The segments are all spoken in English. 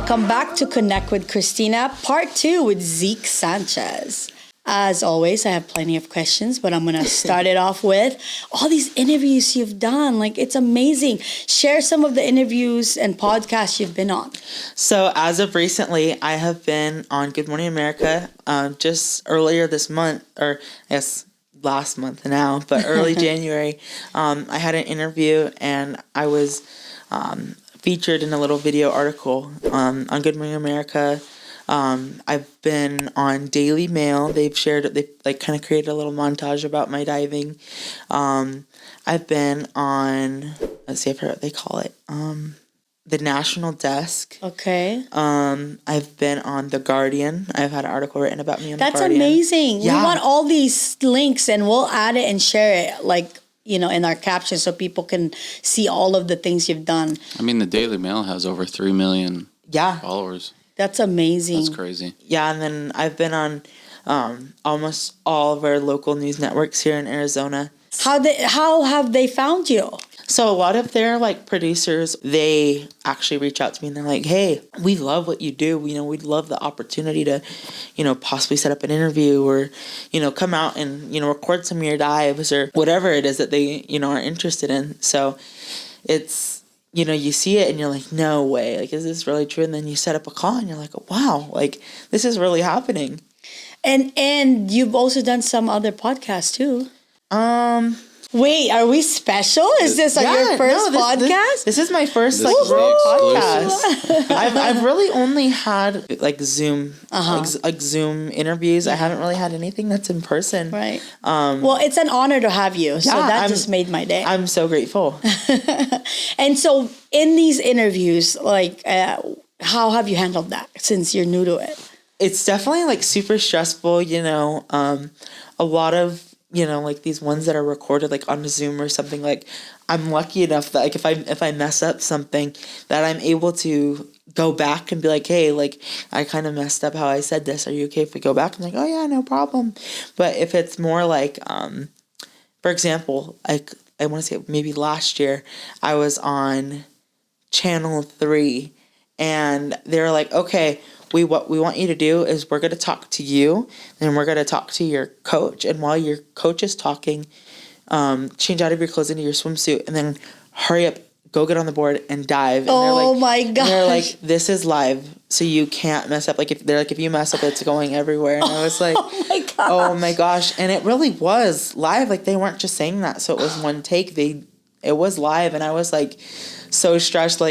Welcome back to Connect with Christina, part 2 with Zeke Sanchez. As always, I have plenty of questions, but I'm going to start it off with all these interviews you've done. Like, it's amazing. Share some of the interviews and podcasts you've been on. So as of recently, I have been on Good Morning America just earlier this month, or I guess last month now, but early January. I had an interview and I was featured in a little video article on Good Morning America. I've been on Daily Mail. They kind of created a little montage about my diving. I've been on, let's see, I forgot what they call it. The National Desk. Okay. I've been on The Guardian. I've had an article written about me on The That's Guardian. amazing. Yeah. We want all these links and we'll add it and share it, like, you know, in our captions so people can see all of the things you've done. I mean, the Daily Mail has over 3 million followers. That's amazing. That's crazy. Yeah, and then I've been on almost all of our local news networks here in Arizona. How have they found you? So a lot of their producers, they actually reach out to me and they're like, "Hey, we love what you do. We'd love the opportunity to, possibly set up an interview or, come out and, record some of your dives or whatever it is that they, are interested in." So it's, you see it and you're like, "No way. Like, is this really true?" And then you set up a call and you're like, "Wow, like this is really happening." And you've also done some other podcasts too. Wait, are we special? Is this your first podcast? This is my first This is real exclusive. podcast. I've really only had Zoom Zoom interviews. I haven't really had anything that's in person. Right. Well, it's an honor to have you. So that just made my day. I'm so grateful. And so in these interviews, how have you handled that since you're new to it? It's definitely super stressful. A lot of these ones that are recorded on Zoom or something, I'm lucky enough that if I mess up something that I'm able to go back and be like, "Hey, I kind of messed up how I said this. Are you okay if we go back?" I'm like, "Oh yeah, no problem." But if it's more for example, I want to say maybe last year I was on Channel 3 and they're like, "Okay, what we want you to do is we're going to talk to you, and we're going to talk to your coach. And while your coach is talking, change out of your clothes into your swimsuit, and then hurry up, go get on the board and dive." And my gosh. They're like, "This is live, so you can't mess up." If you mess up, it's going everywhere. And I was like, "Oh my gosh!" And it really was live. They weren't just saying that, so it was one take. It was live, and I was so stressed.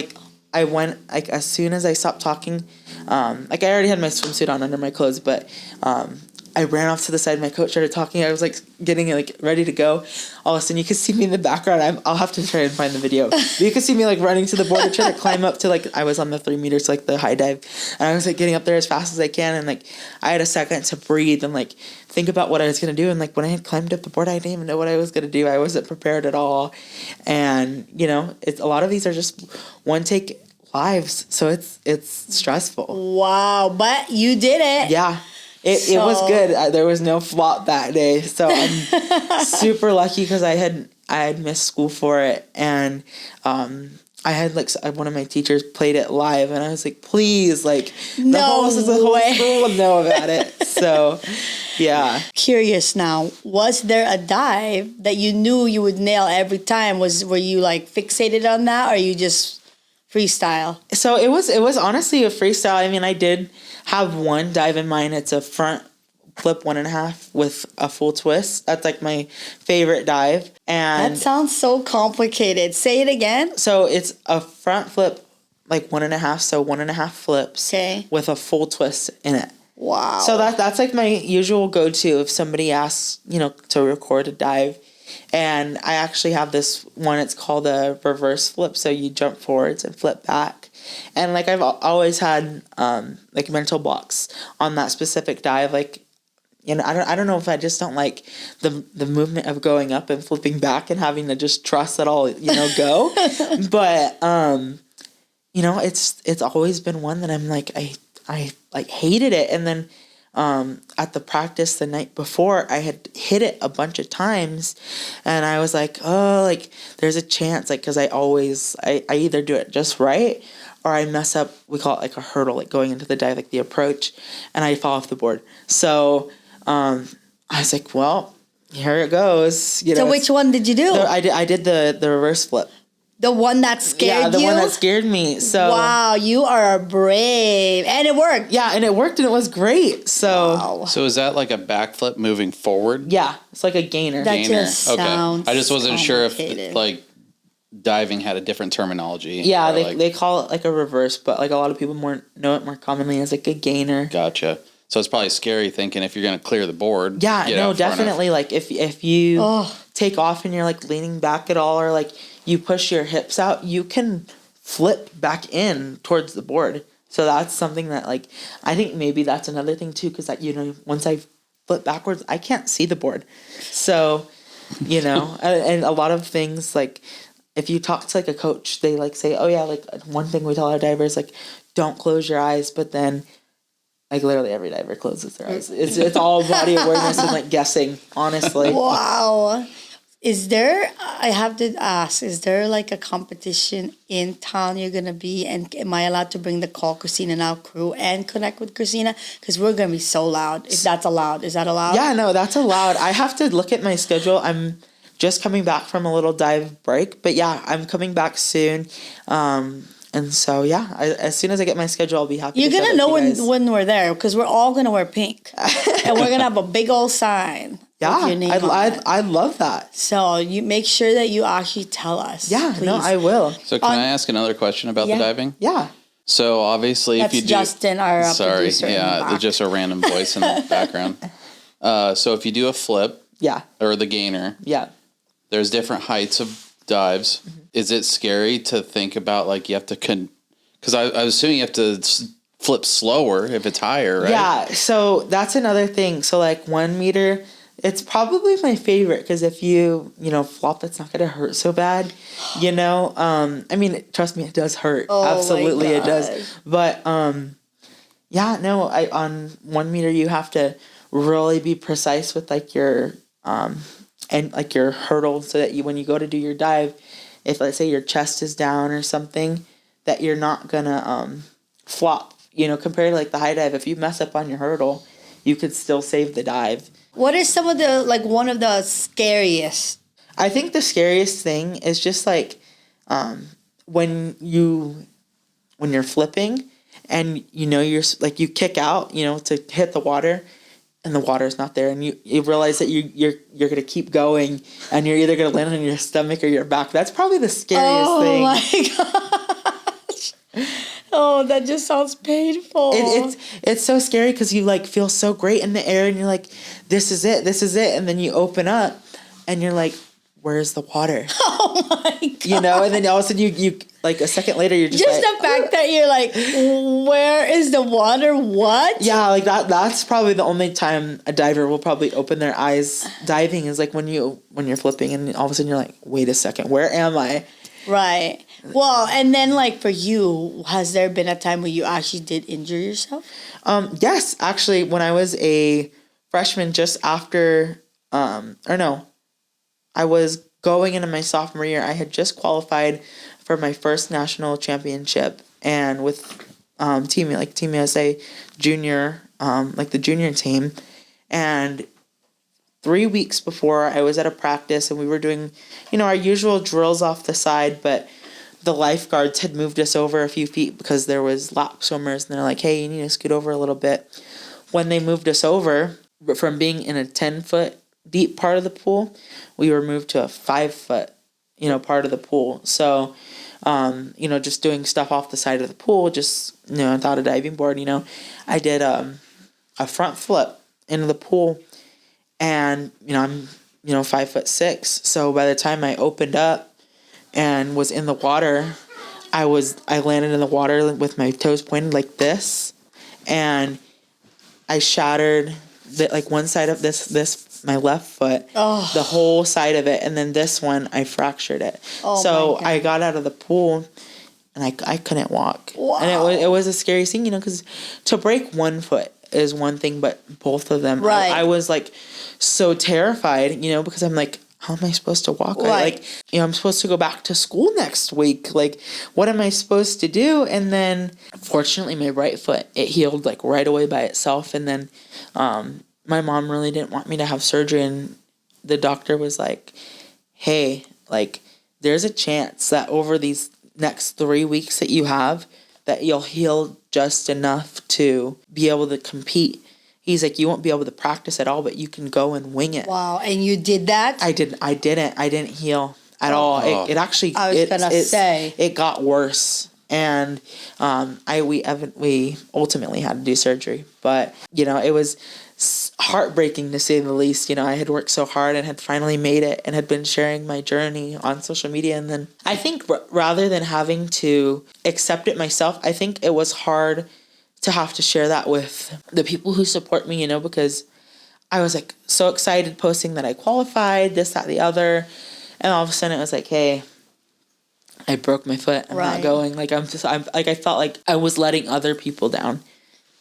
I went as soon as I stopped talking. I already had my swimsuit on under my clothes, but I ran off to the side. My coach started talking. I was getting ready to go. All of a sudden, you could see me in the background. I'll have to try and find the video. But you could see me running to the board and trying to climb up to I was on the 3 meters, the high dive, and I was getting up there as fast as I can. And I had a second to breathe and think about what I was gonna do. And when I had climbed up the board, I didn't even know what I was gonna do. I wasn't prepared at all. And it's a lot of these are just one take lives, so it's stressful. Wow, but you did it. Yeah, it was good. There was no flop that day, so I'm super lucky because I had missed school for it, and I had one of my teachers played it live, and I was like, "Please, the whole school will know about it." So yeah. Curious now, was there a dive that you knew you would nail every time? Were you fixated on that, or you just freestyle? So it was honestly a freestyle. I mean, I did have one dive in mind. It's a front flip 1.5 with a full twist. That's my favorite dive. And that sounds so complicated. Say it again. So it's a front flip 1.5, so 1.5 flips with a full twist in it. Wow. So that's my usual go-to if somebody asks, to record a dive. And I actually have this one, it's called a reverse flip. So you jump forwards and flip back. And I've always had mental blocks on that specific dive. I don't know if I just don't like the movement of going up and flipping back and having to just trust that I'll, go. But, it's always been one that I'm I hated it. And then at the practice the night before, I had hit it a bunch of times, and I was like, oh, there's a chance, because I either do it just right or I mess up, we call it like a hurdle, like going into the dive, like the approach, and I fall off the board. So I was like, well, here it goes. You know, so which one did you do? I did the reverse flip. The one that scared you? Yeah, the one that scared me. So wow, you are brave. And it worked. Yeah, and it worked, and it was great. So wow. So is that like a backflip moving forward? Yeah, it's like a gainer. That just sounds I just wasn't sure if like diving had a different terminology. Yeah, they call it like a reverse, but like a lot of people know it more commonly as like a gainer. Gotcha. So it's probably scary thinking if you're going to clear the board. Yeah, no, definitely. Like if you take off and you're like leaning back at all, or like you push your hips out, you can flip back in towards the board. So that's something that like, I think maybe that's another thing too, because that, you know, once I flip backwards, I can't see the board. So, you know, and a lot of things like, if you talk to like a coach, they like say, oh yeah, like one thing we tell our divers, like don't close your eyes, but then like literally every diver closes their eyes. It's all body awareness and like guessing, honestly. Wow. I have to ask, is there like a competition in town you're going to be? And am I allowed to bring the Call Christina Now crew and Connect with Christina? Because we're going to be so loud. If that's allowed. Is that allowed? Yeah, no, that's allowed. I have to look at my schedule. I'm just coming back from a little dive break. But yeah, I'm coming back soon. And so, yeah, as soon as I get my schedule, I'll be happy You're to going to know when we're there, because we're all going to wear pink. And we're going to have a big old sign. Yeah, I love that. So you make sure that you actually tell us. Yeah, please. no, I will. So can I ask another question about the diving? Yeah. So obviously That's if you do... Justin, our producer. Yeah, just a random voice in the background. So if you do a flip... Yeah. Or the gainer... Yeah. There's different heights of dives. Mm-hmm. Is it scary to think about, like, you have to... Because I was assuming you have to flip slower if it's higher, right? Yeah, so that's another thing. So, like, 1 meter... It's probably my favorite because if you flop, it's not going to hurt so bad, you know? I mean, trust me, it does hurt. Oh, absolutely, it does. But, yeah, no, on 1 meter, you have to really be precise with, like, your, and, like, your hurdle so that when you go to do your dive, if, let's say, your chest is down or something, that you're not going to flop, you know, compared to, like, the high dive. If you mess up on your hurdle, you could still save the dive. What is some of the, like, one of the scariest? I think the scariest thing is just, like, when you're flipping and, you know, you're, like, you kick out, you know, to hit the water and the water's not there. And you realize that you're going to keep going and you're either going to land on your stomach or your back. That's probably the scariest thing. Oh, my gosh. Oh, that just sounds painful. It's so scary because you like feel so great in the air and you're like, this is it, and then you open up and you're like, where's the water? Oh my god! You know, and then all of a sudden you like a second later you're just like, the fact that you're like, where is the water? What? Yeah, like that's probably the only time a diver will probably open their eyes diving is like when you're flipping and all of a sudden you're like, wait a second, where am I? Right. Well, and then like for you, has there been a time where you actually did injure yourself? Yes, actually, when I was a freshman, just after, I was going into my sophomore year. I had just qualified for my first national championship, and with Team USA junior, like the junior team, and 3 weeks before I was at a practice and we were doing, you know, our usual drills off the side, but the lifeguards had moved us over a few feet because there was lap swimmers and they're like, hey, you need to scoot over a little bit. When they moved us over from being in a 10-foot deep part of the pool, we were moved to a 5-foot, you know, part of the pool. So, you know, just doing stuff off the side of the pool, just, you know, without a diving board, you know, I did a front flip into the pool. And, you know, I'm, you know, 5'6". So by the time I opened up and was in the water, I landed in the water with my toes pointed like this. And I shattered like one side of this my left foot, the whole side of it. And then this one, I fractured it. Oh, so I got out of the pool and I couldn't walk. Wow. And it was a scary thing, you know, because to break one foot is one thing, but both of them, right. I was like so terrified, you know, because I'm like, how am I supposed to walk? Right. I'm supposed to go back to school next week. Like, what am I supposed to do? And then, fortunately, my right foot, it healed, like, right away by itself. And then my mom really didn't want me to have surgery. And the doctor was like, hey, like, there's a chance that over these next 3 weeks that you have, that you'll heal just enough to be able to compete. He's like, you won't be able to practice at all, but you can go and wing it. Wow. And you did that? I didn't heal at all. It actually, I was going to say. It got worse. And we ultimately had to do surgery. But, it was heartbreaking to say the least. I had worked so hard and had finally made it and had been sharing my journey on social media. And then I think rather than having to accept it myself, I think it was hard to have to share that with the people who support me, because I was like so excited posting that I qualified, this, that, the other. And all of a sudden it was like, hey, I broke my foot. I'm not going. Like, I felt like I was letting other people down.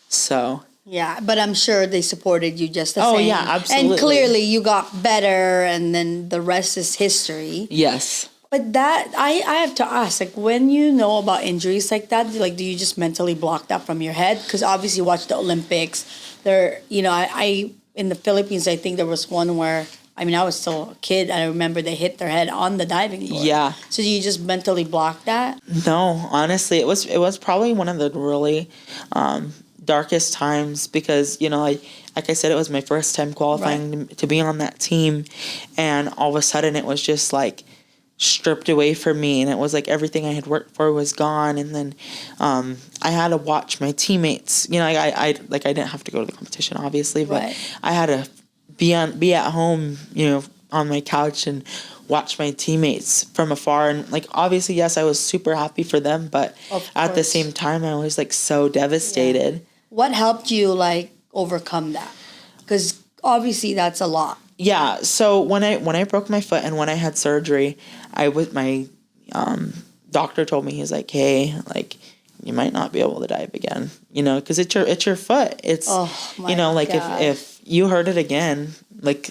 So. Yeah, but I'm sure they supported you just the same. Oh, yeah, absolutely. And clearly you got better, and then the rest is history. Yes. But that, I have to ask, like, when you know about injuries like that, like, do you just mentally block that from your head? Because obviously you watch the Olympics. There, I in the Philippines, I think there was one where, I was still a kid, and I remember they hit their head on the diving board. Yeah. So do you just mentally block that? No, honestly, it was probably one of the really darkest times because, like I said, it was my first time qualifying to be on that team, and all of a sudden it was just like stripped away from me, and it was like everything I had worked for was gone. And then I had to watch my teammates. I didn't have to go to the competition, obviously, but I had to be at home, on my couch and watch my teammates from afar. And like, obviously, yes, I was super happy for them, but at the same time, I was like so devastated. Yeah. What helped you like overcome that? Because obviously that's a lot. Yeah. So when I broke my foot and when I had surgery, my doctor told me, he's like, hey, like, you might not be able to dive again, because it's your foot. It's, like if you hurt it again, like,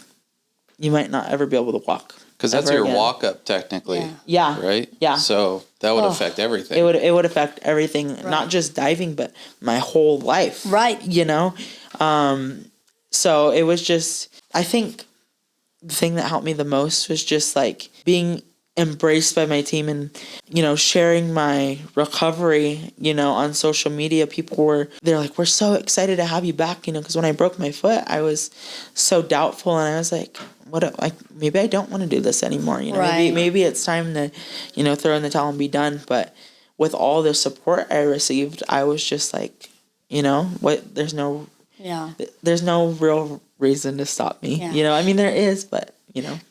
you might not ever be able to walk. Because that's your walk up technically. Yeah. Right? Yeah. So that would affect everything. It would affect everything, not just diving, but my whole life. Right. So it was just, I think the thing that helped me the most was just like being embraced by my team and, sharing my recovery, on social media. They're like, we're so excited to have you back, because when I broke my foot, I was so doubtful, and I was like, maybe I don't want to do this anymore. Maybe it's time to, throw in the towel and be done. But with all the support I received, I was just like, there's no real reason to stop me. Yeah. There is, but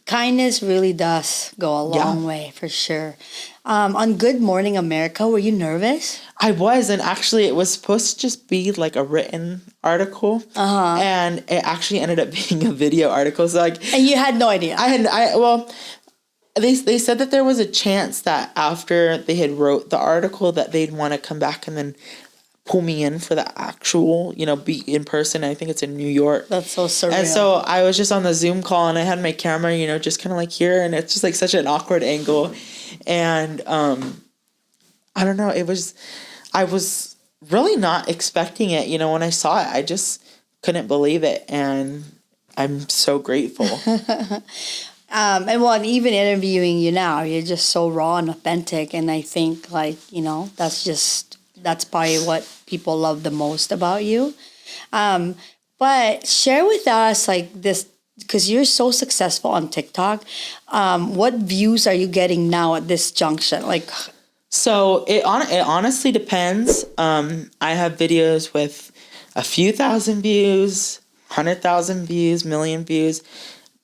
kindness really does go a long way, for sure. On Good Morning America, were you nervous? I was, and actually it was supposed to just be like a written article, and it actually ended up being a video article. So and you had no idea. They said that there was a chance that after they had wrote the article that they'd want to come back and then pull me in for the actual, be in person. I think it's in New York. That's so surreal. And so I was just on the Zoom call, and I had my camera, just kind of like here, and it's just like such an awkward angle. And I don't know, I was really not expecting it. When I saw it, I just couldn't believe it, and I'm so grateful. And even interviewing you now, you're just so raw and authentic, and I think that's probably what people love the most about you. But share with us this, because you're so successful on TikTok. What views are you getting now at this junction? So it honestly depends. I have videos with a few thousand views, 100,000 views, million views,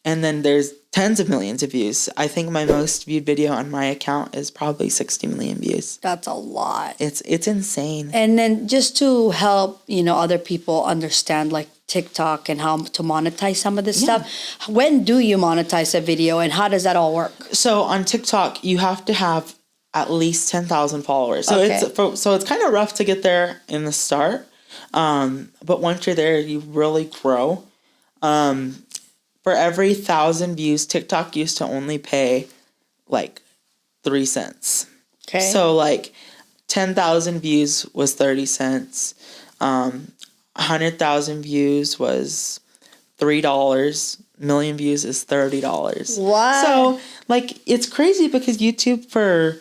and then there's tens of millions of views. I think my most viewed video on my account is probably 60 million views. That's a lot. It's insane. And then just to help, other people understand TikTok and how to monetize some of this stuff, when do you monetize a video and how does that all work? So on TikTok, you have to have at least 10,000 followers. So it's kind of rough to get there in the start. But once you're there, you really grow. for every 1,000 views, TikTok used to only pay like 3 cents. Okay. So like 10,000 views was 30 cents. 100,000 views was $3. Million views is $30. Wow. So like it's crazy because YouTube for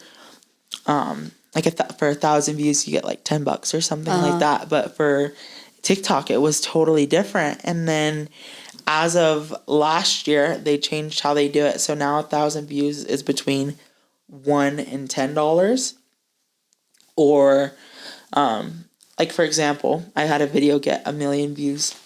for 1,000 views you get like $10 or something like that. But for TikTok it was totally different. And then as of last year they changed how they do it. So now 1,000 views is between $1 and $10. Or like for example, I had a video get 1 million views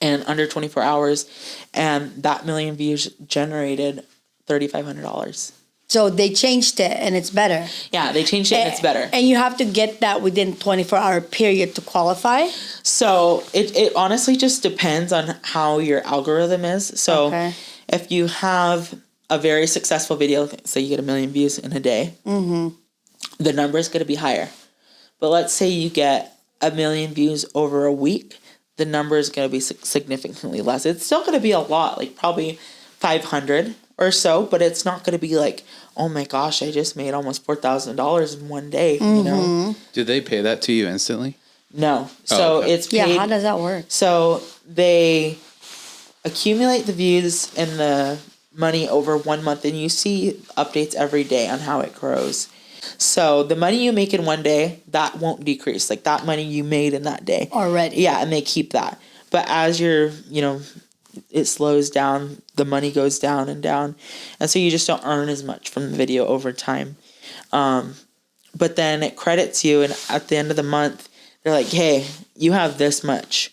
in under 24 hours, and that 1 million views generated $3,500. So they changed it and it's better. Yeah, they changed it and it's better. And you have to get that within 24-hour period to qualify? So it honestly just depends on how your algorithm is. So if you have a very successful video, say you get 1 million views in a day, the number is going to be higher. But let's say you get 1 million views over a week, the number is going to be significantly less. It's still going to be a lot, like probably 500 or so, but it's not going to be like, oh my gosh, I just made almost $4,000 in one day, you know? Do they pay that to you instantly? No. So it's paid. Yeah, how does that work? So they accumulate the views and the money over 1 month, and you see updates every day on how it grows. So the money you make in one day, that won't decrease. Like that money you made in that day. Already. Yeah, and they keep that. But as you're, it slows down, the money goes down and down. And so you just don't earn as much from the video over time. But then it credits you, and at the end of the month, they're like, hey, you have this much.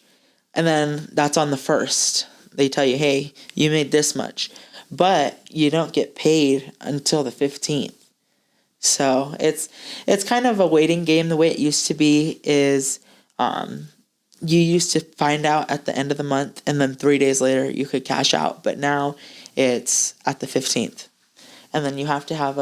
And then that's on the 1st. They tell you, hey, you made this much. But you don't get paid until the 15th. So it's kind of a waiting game. The way it used to be is you used to find out at the end of the month, and then 3 days later you could cash out. But now it's at the 15th, and then you have to have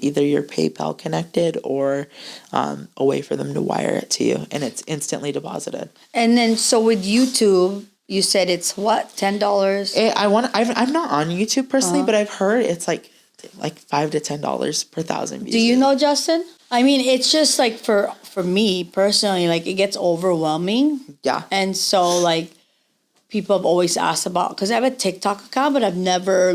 either your PayPal connected or a way for them to wire it to you, and it's instantly deposited. And then so with YouTube, you said it's what, $10? I'm not on YouTube personally, but I've heard it's like $5 to $10 per 1,000 views. Do you know, Justin? I mean, it's just like for me personally, like it gets overwhelming. Yeah. And so like people have always asked about, because I have a TikTok account, but I've never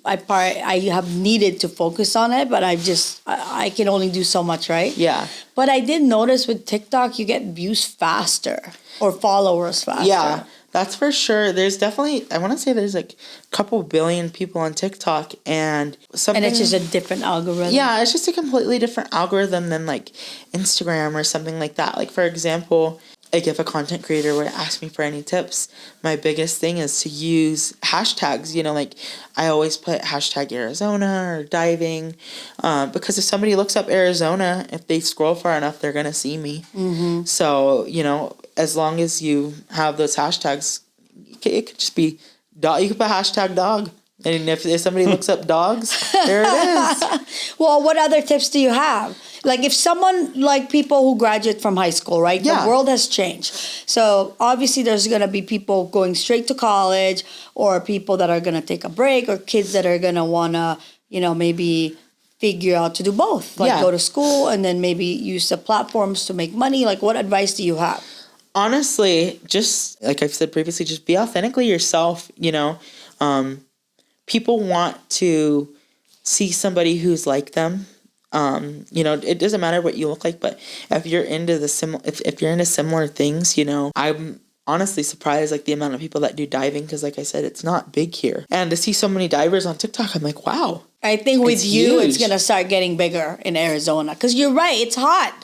I have needed to focus on it, but I can only do so much, right? Yeah. But I did notice with TikTok, you get views faster or followers faster. Yeah. That's for sure. There's definitely, I want to say there's like a couple billion people on TikTok, and it's just a different algorithm. Yeah, it's just a completely different algorithm than like Instagram or something like that. Like for example, like if a content creator were to ask me for any tips, my biggest thing is to use hashtags. Like I always put hashtag Arizona or diving, because if somebody looks up Arizona, if they scroll far enough, they're gonna see me. So as long as you have those hashtags, it could just be dog. You could put hashtag dog. And if somebody looks up dogs, there it is. Well, what other tips do you have? Like if someone, like people who graduate from high school, right? Yeah. The world has changed. So obviously there's going to be people going straight to college, or people that are going to take a break, or kids that are going to want to, maybe figure out to do both. Like go to school and then maybe use the platforms to make money. Like what advice do you have? Honestly, just like I've said previously, just be authentically yourself. People want to see somebody who's like them. It doesn't matter what you look like, but if you're into if you're into similar things, I'm honestly surprised like the amount of people that do diving, because like I said, it's not big here. And to see so many divers on TikTok, I'm like, wow. I think with you, it's going to start getting bigger in Arizona, because you're right, it's hot.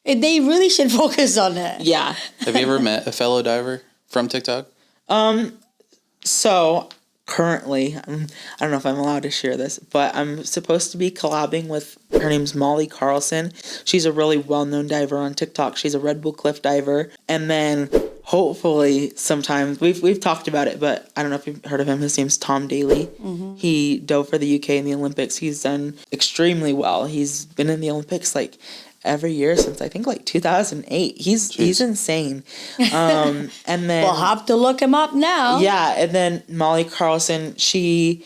They really should focus on it. Yeah. Have you ever met a fellow diver from TikTok? So currently, I don't know if I'm allowed to share this, but I'm supposed to be collabing with, her name's Molly Carlson. She's a really well-known diver on TikTok. She's a Red Bull Cliff diver. And then hopefully sometime, we've talked about it, but I don't know if you've heard of him. His name's Tom Daly. He dove for the UK in the Olympics. He's done extremely well. He's been in the Olympics like every year since I think like 2008. He's insane. And then We'll have to look him up now. yeah, and then Molly Carlson, she's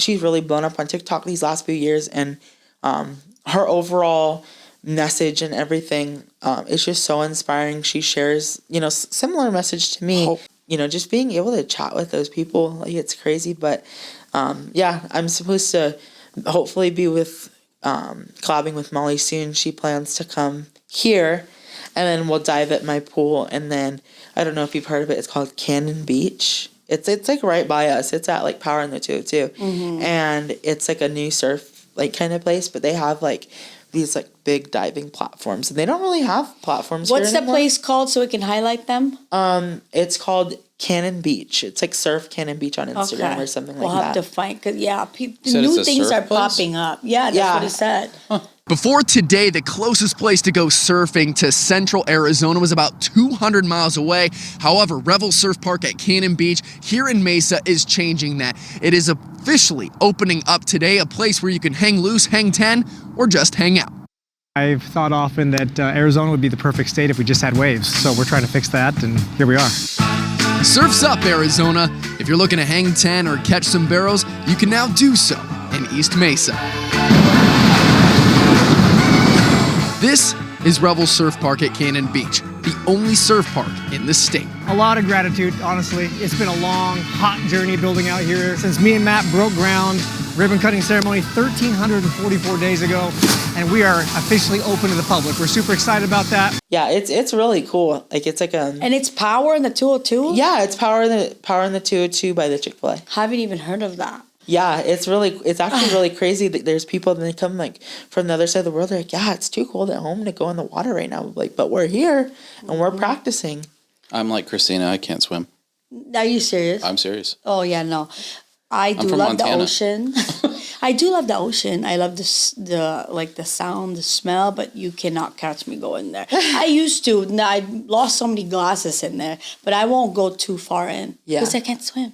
really blown up on TikTok these last few years, and her overall message and everything is just so inspiring. She shares, similar message to me. Just being able to chat with those people, like, it's crazy. But I'm supposed to hopefully be with collabing with Molly soon. She plans to come here, and then we'll dive at my pool. And then I don't know if you've heard of it. It's called Cannon Beach. It's like right by us. It's at like Power in the 202, and it's like a new surf like kind of place. But they have like these like big diving platforms, and they don't really have platforms. What's here the place called so we can highlight them? It's called Cannon Beach. It's like Surf Cannon Beach on Instagram or something like that. We'll have to find, because said new it's a things surf are place? popping up. Yeah, that's what he said. Before today, the closest place to go surfing to central Arizona was about 200 miles away. However, Revel Surf Park at Cannon Beach here in Mesa is changing that. It is officially opening up today, a place where you can hang loose, hang 10, or just hang out. I've thought often that Arizona would be the perfect state if we just had waves. So we're trying to fix that, and here we are. Surf's up, Arizona. If you're looking to hang 10 or catch some barrels, you can now do so in East Mesa. This is Revel Surf Park at Cannon Beach, the only surf park in the state. A lot of gratitude, honestly. It's been a long, hot journey building out here. Since me and Matt broke ground, ribbon cutting ceremony 1,344 days ago, and we are officially open to the public. We're super excited about that. Yeah, it's really cool. Like, it's like And it's Power in the 202? yeah, it's Power in the 202 by the Chick-fil-A. Haven't even heard of that. Yeah, it's actually really crazy that there's people that they come like from the other side of the world. They're like, yeah, it's too cold at home to go in the water right now. Like, but we're here and we're practicing. I'm like Christina. I can't swim. Are you serious? I'm serious. Oh, yeah, no. I do from love Montana. the ocean. I do love the ocean. I love the sound, the smell, but you cannot catch me going there. I used to. Now, I lost so many glasses in there, but I won't go too far in because I can't swim,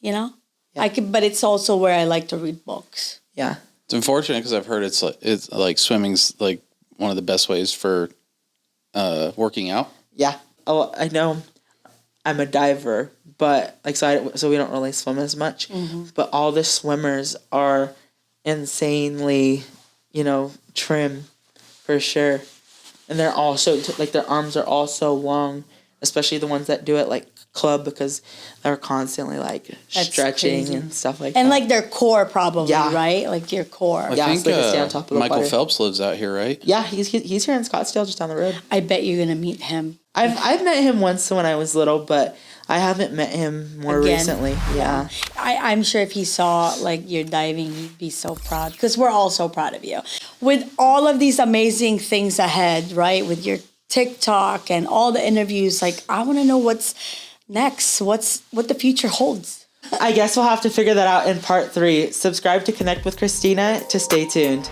Yeah. I can, but it's also where I like to read books. Yeah. It's unfortunate because I've heard it's like swimming's like one of the best ways for working out. Yeah. Oh, I know I'm a diver, but like, so we don't really swim as much, but all the swimmers are insanely, trim for sure. And they're also like, their arms are all so long, especially the ones that do it like club, because they're constantly like stretching crazy. and stuff like that. And like their core probably, right? Like your core. I Yeah, think so they can stay on top of the Michael water. Phelps lives out here, right? Yeah, he's here in Scottsdale, just down the road. I bet you're going to meet him. I've met him once when I was little, but I haven't met him more Again? recently. Yeah. I'm sure if he saw like your diving, he'd be so proud, because we're all so proud of you. With all of these amazing things ahead, right? With your TikTok and all the interviews, like, I want to know what's next, what the future holds. I guess we'll have to figure that out in part 3. Subscribe to Connect with Christina to stay tuned.